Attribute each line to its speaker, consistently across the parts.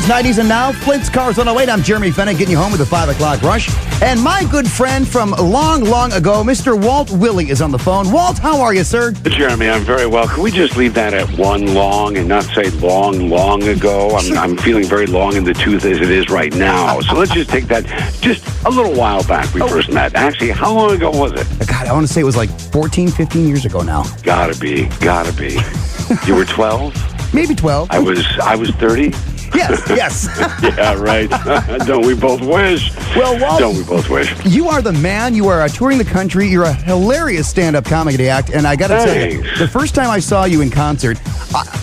Speaker 1: 90s, and now Flint's Cars on 08. I'm Jeremy Fenech, getting you home with the 5 o'clock rush. And my good friend from long, long ago, Mr. Walt Willey, is on the phone. Walt, how are you, sir?
Speaker 2: Jeremy, I'm very well. Can we just leave that at one long and not say long, long ago? I'm feeling very long in the tooth as it is right now. So let's just take that just a little while back we first met. Actually, how long ago was it?
Speaker 1: God, I want to say it was like 14, 15 years ago now.
Speaker 2: Gotta be. You were 12?
Speaker 1: Maybe 12.
Speaker 2: I was 30?
Speaker 1: Yes.
Speaker 2: Yeah, right. Don't we both wish?
Speaker 1: Well, Walt,
Speaker 2: don't we both wish?
Speaker 1: You are the man. You are touring the country. You're a hilarious stand-up comedy act, and I got to tell you, the first time I saw you in concert,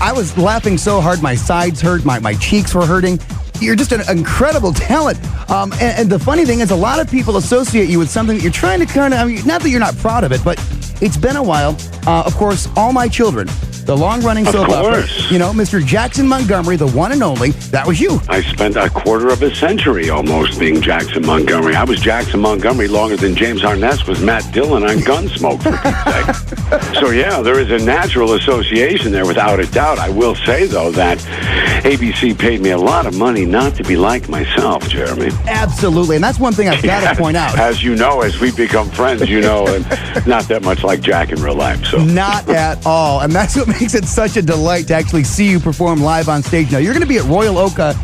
Speaker 1: I was laughing so hard my sides hurt, my cheeks were hurting. You're just an incredible talent. And the funny thing is, a lot of people associate you with something that you're trying to kind of, I mean, not that you're not proud of it, but it's been a while. Of course, All My Children, the long-running soap opera. You know, Mr. Jackson Montgomery, the one and only, that was you.
Speaker 2: I spent a quarter of a century almost being Jackson Montgomery. I was Jackson Montgomery longer than James Harness was Matt Dillon on Gunsmoke, for Pete's sake. So, yeah, there is a natural association there without a doubt. I will say, though, that ABC paid me a lot of money not to be like myself, Jeremy.
Speaker 1: Absolutely, and that's one thing I've got to point out.
Speaker 2: As you know, as we become friends, you know, and not that much like Jack in real life. So
Speaker 1: not at all, and that's what makes it such a delight to actually see you perform live on stage. Now, you're going to be at Royal Oka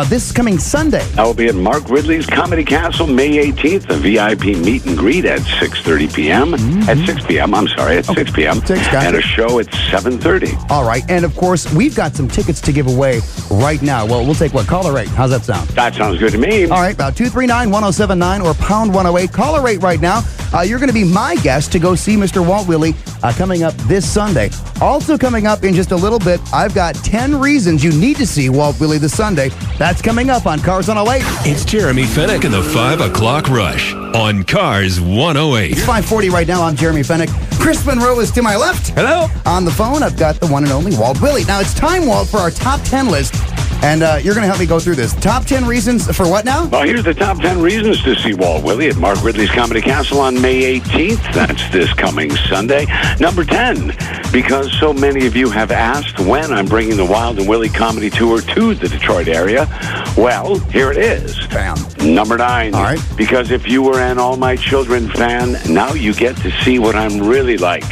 Speaker 1: this coming Sunday.
Speaker 2: I will be at Mark Ridley's Comedy Castle May 18th, a VIP meet and greet at 6:30 p.m. At 6 p.m., I'm sorry, at 6 p.m. And a show at 7:30.
Speaker 1: All right, and of course, we've got some tickets to give away right now. Well, we'll take what? Caller 8. How's that sound?
Speaker 2: That sounds good to me.
Speaker 1: All right, about 239-1079 or pound 108. Caller 8 right now. You're going to be my guest to go see Mr. Walt Willey coming up this Sunday. Also coming up in just a little bit, I've got 10 reasons you need to see Walt Willey this Sunday. That's coming up on Cars 108.
Speaker 3: It's Jeremy Fenech in the 5 o'clock rush on Cars 108.
Speaker 1: It's 5:40 right now. I'm Jeremy Fenech. Chris Monroe is to my left.
Speaker 3: Hello.
Speaker 1: On the phone, I've got the one and only Walt Willey. Now, it's time, Walt, for our top 10 list. And you're going to help me go through this. Top 10 reasons for what now?
Speaker 2: Well, here's the top 10 reasons to see Walt Willey at Mark Ridley's Comedy Castle on May 18th. That's this coming Sunday. Number 10, because so many of you have asked when I'm bringing the Wild and Willie Comedy Tour to the Detroit area. Well, here it is.
Speaker 1: Bam.
Speaker 2: Number 9,
Speaker 1: all right.
Speaker 2: Because if you were an All My Children fan, now you get to see what I'm really like.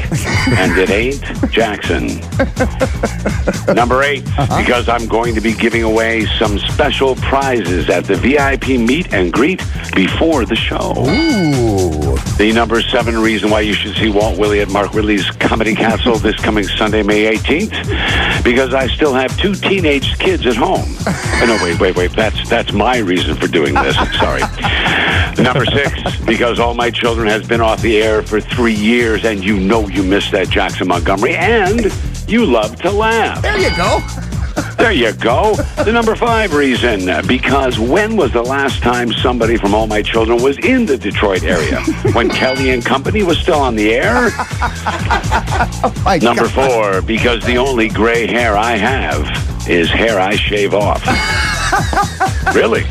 Speaker 2: And it ain't Jackson. Number 8, because I'm going to be giving away some special prizes at the VIP meet and greet before the show.
Speaker 1: Ooh.
Speaker 2: The number 7 reason why you should see Walt Willey at Mark Ridley's Comedy Castle this coming Sunday, May 18th, because I still have 2 teenage kids at home. No, wait. That's my reason for doing this. Sorry. Number 6, because All My Children has been off the air for 3 years, and you know you missed that Jackson Montgomery, and you love to laugh.
Speaker 1: There you go.
Speaker 2: There you go. The number 5 reason, because when was the last time somebody from All My Children was in the Detroit area? When Kelly and Company was still on the air?
Speaker 1: Oh,
Speaker 2: number 4, because the only gray hair I have is hair I shave off. Really?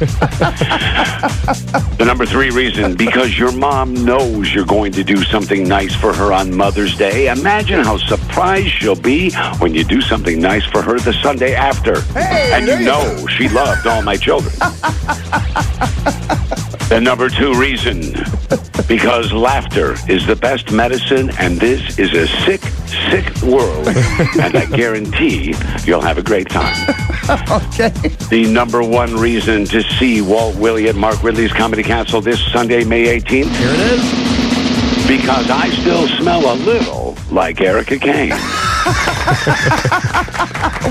Speaker 2: The number 3 reason, because your mom knows you're going to do something nice for her on Mother's Day. Imagine how surprised she'll be when you do something nice for her the Sunday after.
Speaker 1: Hey,
Speaker 2: and you know she loved All My Children. The number 2 reason, because laughter is the best medicine, and this is a sick, sick world, and I guarantee you'll have a great time.
Speaker 1: Okay.
Speaker 2: The number 1 reason to see Walt Willey at Mark Ridley's Comedy Castle this Sunday, May 18th.
Speaker 1: Here it is.
Speaker 2: Because I still smell a little like Erica Kane.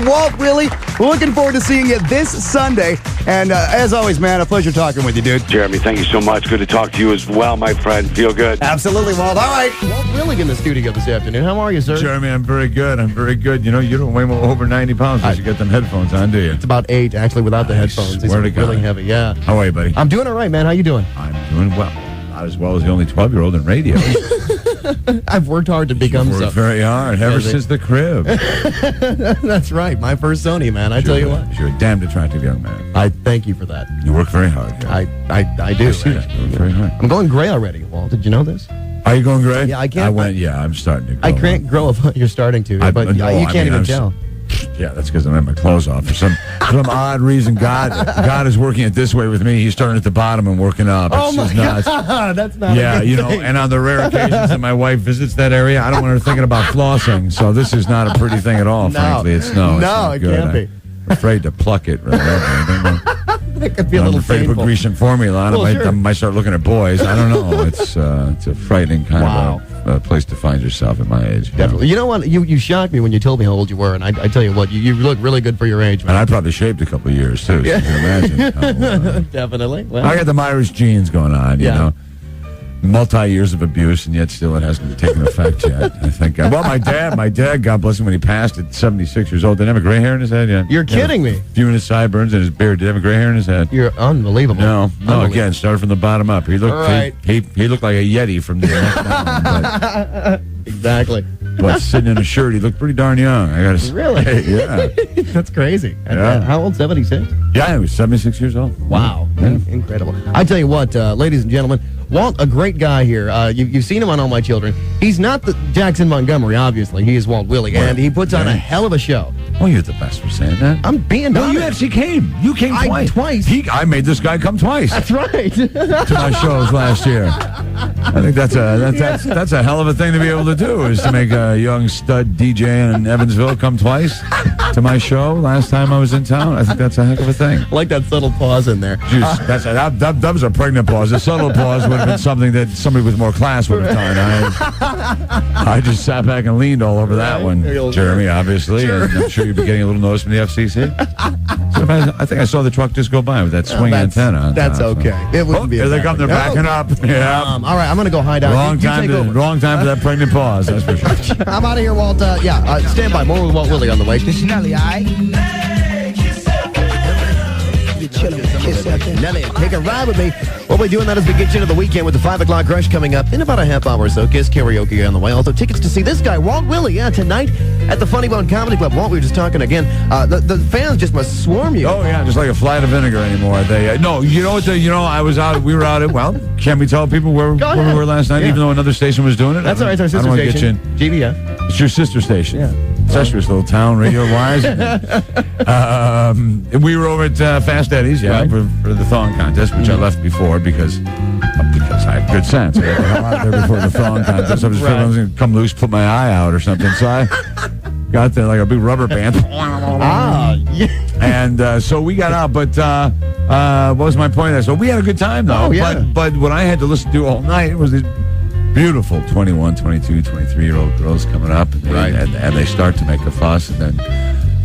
Speaker 1: Walt Willey, looking forward to seeing you this Sunday. And as always, man, a pleasure talking with you, dude.
Speaker 2: Jeremy, thank you so much. Good to talk to you as well, my friend. Feel good.
Speaker 1: Absolutely, Walt. All right. Walt Willey in the studio this afternoon. How are you, sir?
Speaker 4: Jeremy, I'm very good. You know, you don't weigh over 90 pounds once you get them headphones on, do you?
Speaker 1: It's about 8, actually, without the headphones. These are really heavy, yeah.
Speaker 4: How are you, buddy?
Speaker 1: I'm doing all right, man. How you doing?
Speaker 4: I'm doing well. Not as well as the only 12-year-old in radio.
Speaker 1: I've worked hard to become so.
Speaker 4: Worked very hard, ever since the crib.
Speaker 1: That's right. My first Sony, man. I tell you what.
Speaker 4: You're a damned attractive young man.
Speaker 1: I thank you for that.
Speaker 4: You work very hard.
Speaker 1: I do.
Speaker 4: You work very hard.
Speaker 1: I'm going gray already, Walt. Did you know this?
Speaker 4: Are you going gray?
Speaker 1: Yeah, I can't.
Speaker 4: I'm starting to grow.
Speaker 1: I can't grow if you're starting to, but you can't even tell.
Speaker 4: Yeah, that's because I have my clothes off. For some odd reason, God is working it this way with me. He's starting at the bottom and working up. It's just nuts.
Speaker 1: That's not
Speaker 4: Yeah,
Speaker 1: a good thing.
Speaker 4: and on the rare occasions that my wife visits that area, I don't want her thinking about flossing. So this is not a pretty thing at all, frankly. It's not
Speaker 1: it
Speaker 4: good.
Speaker 1: can't be.
Speaker 4: I'm afraid to pluck it. Right? I don't know.
Speaker 1: It could be a
Speaker 4: I'm
Speaker 1: little
Speaker 4: afraid to put
Speaker 1: painful.
Speaker 4: Grecian formula on it.
Speaker 1: Well,
Speaker 4: I might start looking at boys. I don't know. It's a frightening kind of a place to find yourself at my age.
Speaker 1: Definitely. You know what? You shocked me when you told me how old you were, and I tell you what, you look really good for your age, man.
Speaker 4: And I probably shaved a couple of years, too, so you can imagine.
Speaker 1: Definitely. Well,
Speaker 4: I got the Myers genes going on, you know. Multi-years of abuse, and yet still it hasn't taken effect yet. I think. Well, my dad, God bless him, when he passed at 76 years old, didn't have a gray hair in his head yet.
Speaker 1: You're kidding me.
Speaker 4: Few in his sideburns and his beard. Did he have a gray hair in his head?
Speaker 1: You're unbelievable.
Speaker 4: No. Again, started from the bottom up. He looked.
Speaker 1: Right.
Speaker 4: He looked like a Yeti from the neck down.
Speaker 1: Exactly.
Speaker 4: But sitting in a shirt, he looked pretty darn young. I got to say.
Speaker 1: Really?
Speaker 4: Yeah.
Speaker 1: That's crazy.
Speaker 4: Yeah.
Speaker 1: How old? 76?
Speaker 4: Yeah, he was 76 years old.
Speaker 1: Wow.
Speaker 4: Yeah.
Speaker 1: Incredible. I tell you what, ladies and gentlemen, Walt, a great guy here. You've seen him on All My Children. He's not the Jackson Montgomery, obviously. He is Walt Willey, and he puts on a hell of a show.
Speaker 4: Oh, you're the best for saying that.
Speaker 1: I'm being honest.
Speaker 4: You actually came. You came twice.
Speaker 1: Twice.
Speaker 4: I made this guy come twice
Speaker 1: That's right.
Speaker 4: to my shows last year. I think that's a hell of a thing to be able to do, is to make a young stud DJ in Evansville come twice to my show last time I was in town. I think that's a heck of a thing.
Speaker 1: I like that subtle pause in there.
Speaker 4: Jeez, that was a pregnant pause. A subtle pause would have been something that somebody with more class would have done. I just sat back and leaned all over that one, Jeremy, obviously.
Speaker 1: Sure.
Speaker 4: And I'm sure you'll be getting a little notice from the FCC. So I think I saw the truck just go by with that swing antenna on
Speaker 1: That's
Speaker 4: top,
Speaker 1: okay.
Speaker 4: So.
Speaker 1: It wouldn't be.
Speaker 4: Here they come. They're backing up. Yeah.
Speaker 1: All right, I'm going to go hide out.
Speaker 4: Wrong time for that pregnant pause. That's for sure.
Speaker 1: I'm out of here, Walt. Stand by. More with Walt Willey on the way. This is Nelly, all right? Nelly, take a ride with me. What we're doing that as we get you into the weekend with the 5 o'clock rush coming up in about a half hour or so. Kiss karaoke on the way. Also, tickets to see this guy, Walt Willey, tonight at the Funny Bone Comedy Club. Walt, we were just talking again. The fans just must swarm you.
Speaker 4: Oh yeah, just like a flight of vinegar anymore. They no, you know what? I was out. We were out at. Well, can we tell people where we were last night? Yeah. Even though another station was doing it.
Speaker 1: That's all right. It's our sister station. GBF.
Speaker 4: It's your sister station.
Speaker 1: Yeah.
Speaker 4: Incestuous little town, radio-wise. We were over at Fast Eddie's, for the thong contest, which I left before because I have good sense. I got the hell out there before the thong contest. I was afraid I was going to come loose, put my eye out or something. So I got there like a big rubber band.
Speaker 1: Yeah.
Speaker 4: And so we got out, but what was my point there? So we had a good time, though.
Speaker 1: Oh, yeah.
Speaker 4: But what I had to listen to all night was these beautiful 21, 22, 23-year-old girls coming up, and they start to make a fuss, and then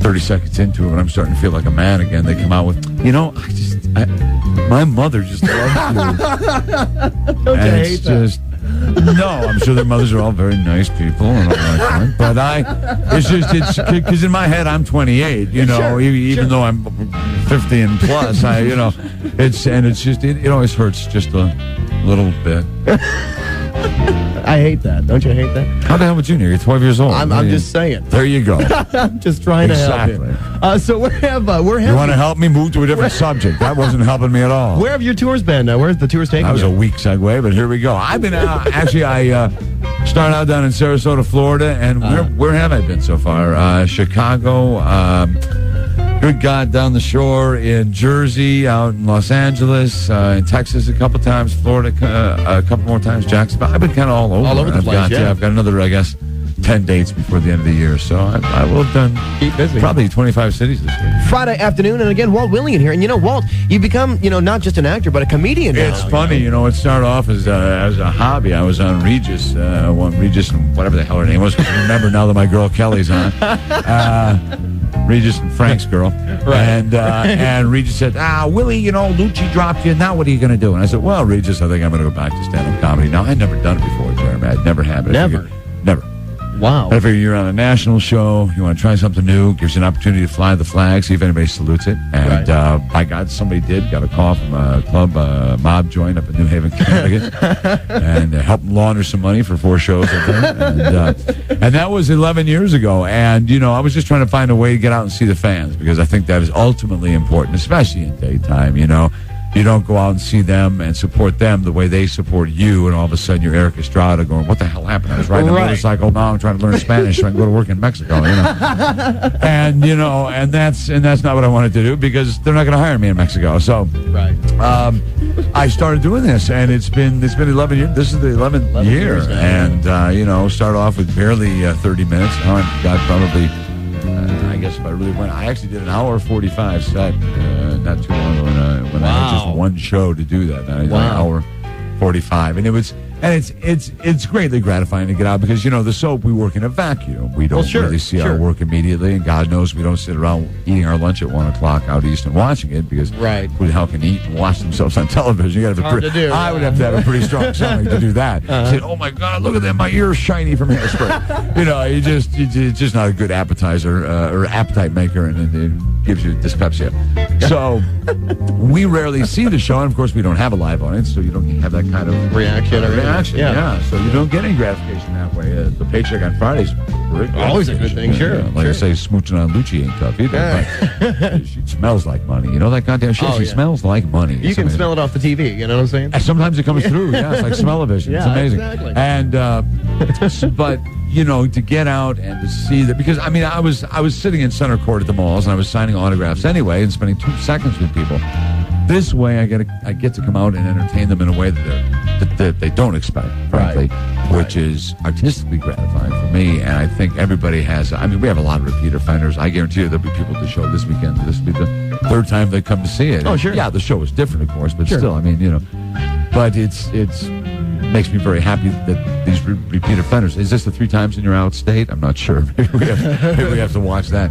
Speaker 4: 30 seconds into it, when I'm starting to feel like a man again, they come out with, my mother just loves you.
Speaker 1: Don't
Speaker 4: and
Speaker 1: you
Speaker 4: it's
Speaker 1: hate that?
Speaker 4: just, no, I'm sure their mothers are all very nice people and all that, but it's because in my head I'm 28, even though I'm 50 and plus, it always hurts just a little bit.
Speaker 1: I hate that. Don't you hate that?
Speaker 4: How the hell would you know? You're 12 years old.
Speaker 1: I'm just saying.
Speaker 4: There you go.
Speaker 1: I'm just trying to help you. So we're
Speaker 4: You want to help me move to a different subject? That wasn't helping me at all.
Speaker 1: Where have your tours been? Where's the tours taking you?
Speaker 4: That was a weak segue, but here we go. I've been actually. I started out down in Sarasota, Florida, and where have I been so far? Chicago. Good God, down the shore in Jersey, out in Los Angeles, in Texas a couple times, Florida a couple more times, Jacksonville. I've been kind of all over.
Speaker 1: All over the place,
Speaker 4: I've got another, 10 dates before the end of the year. So I will have done probably 25 cities this year.
Speaker 1: Friday afternoon, and again, Walt Willey in here. And Walt, you become, not just an actor, but a comedian now.
Speaker 4: It's funny, it started off as a hobby. I was on Regis, Regis and whatever the hell her name was. I remember now that my girl Kelly's on. Regis and Frank's girl.
Speaker 1: Right.
Speaker 4: And Regis said, Willie, Lucci dropped you. Now what are you going to do? And I said, well, Regis, I think I'm going to go back to stand-up comedy. Now, I'd never done it before, Jeremy. I'd never have it.
Speaker 1: Never?
Speaker 4: Never.
Speaker 1: Wow.
Speaker 4: I figure you're on a national show, you want to try something new, gives you an opportunity to fly the flag, see if anybody salutes it. And by God, somebody did. Got a call from a club mob joint up in New Haven, Connecticut, and helped launder some money for 4 shows up there. And that was 11 years ago. And, I was just trying to find a way to get out and see the fans, because I think that is ultimately important, especially in daytime, you don't go out and see them and support them the way they support you, and all of a sudden you're Eric Estrada going, what the hell happened? I was riding a motorcycle, now I'm trying to learn Spanish so I can go to work in Mexico, and that's not what I wanted to do, because they're not going to hire me in Mexico. So I started doing this, and it's been 11 years. This is the 11th year, and started off with barely 30 minutes. Now I've got probably, I guess if I really went, I actually did an hour 45 set not too long ago when I had just one show to do that. I did an hour 45, and it's greatly gratifying to get out, because the soap, we work in a vacuum. We don't really see our work immediately, and God knows we don't sit around eating our lunch at 1 o'clock out east and watching it, because who the hell can eat and watch themselves on television? You got to have I would have to have a pretty strong stomach to do that. Say, oh my God, look at that, my ear's shiny from hairspray. It's just not a good appetizer or appetite maker, and it gives you dyspepsia. So we rarely see the show, and of course we don't have a live audience, so you don't have that kind of reaction. So you don't get any gratification that way. The paycheck on Fridays,
Speaker 5: always a good thing,
Speaker 4: I say, smooching on Lucci ain't tough either. But she smells like money. That goddamn shit. She smells like money.
Speaker 5: You can smell it off the TV. You know what I'm saying?
Speaker 4: And sometimes it comes through. Yeah, it's like smell-o-vision. It's amazing.
Speaker 5: Exactly.
Speaker 4: And but to get out and to see that, because I was sitting in center court at the malls, and I was signing autographs anyway and spending 2 seconds with people. This way, I get to come out and entertain them in a way that they don't expect, frankly, which is artistically gratifying for me. And I think everybody has. We have a lot of repeat offenders. I guarantee you there'll be people at the show this weekend. This will be the third time they come to see it.
Speaker 5: Oh, sure.
Speaker 4: Yeah, the show was different, of course, but still, But it's makes me very happy that these repeat offenders. Is this the 3 times in your out state? I'm not sure. Maybe we have to watch that.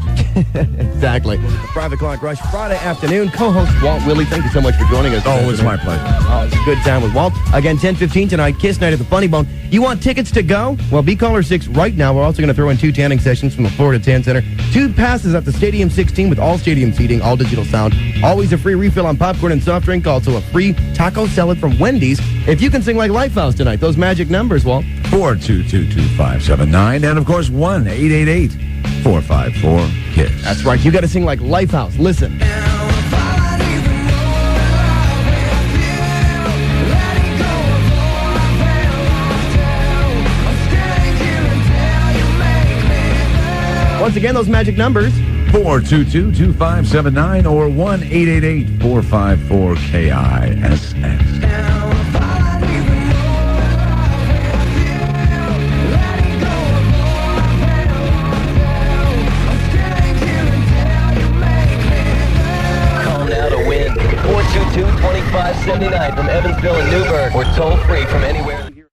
Speaker 5: Exactly. 5 o'clock rush Friday afternoon. Co-host Walt Willey, thank you so much for joining us.
Speaker 4: Oh, it's my pleasure.
Speaker 5: Oh, it's a good time with Walt. Again, 10:15 tonight, Kiss Night at the Funny Bone. You want tickets to go? Well, be caller 6 right now. We're also going to throw in 2 tanning sessions from the Florida Tan Center. 2 passes at the Stadium 16 with all stadium seating, all digital sound. Always a free refill on popcorn and soft drink. Also a free taco salad from Wendy's. If you can sing like Lifehouse tonight, those magic numbers, Walt.
Speaker 4: 422-2579, and of course 1-888-454-KISS.
Speaker 5: That's right. You got to sing like Lifehouse. Listen. Once again, those magic numbers.
Speaker 4: 422-2579 or 1-888-454-KISS.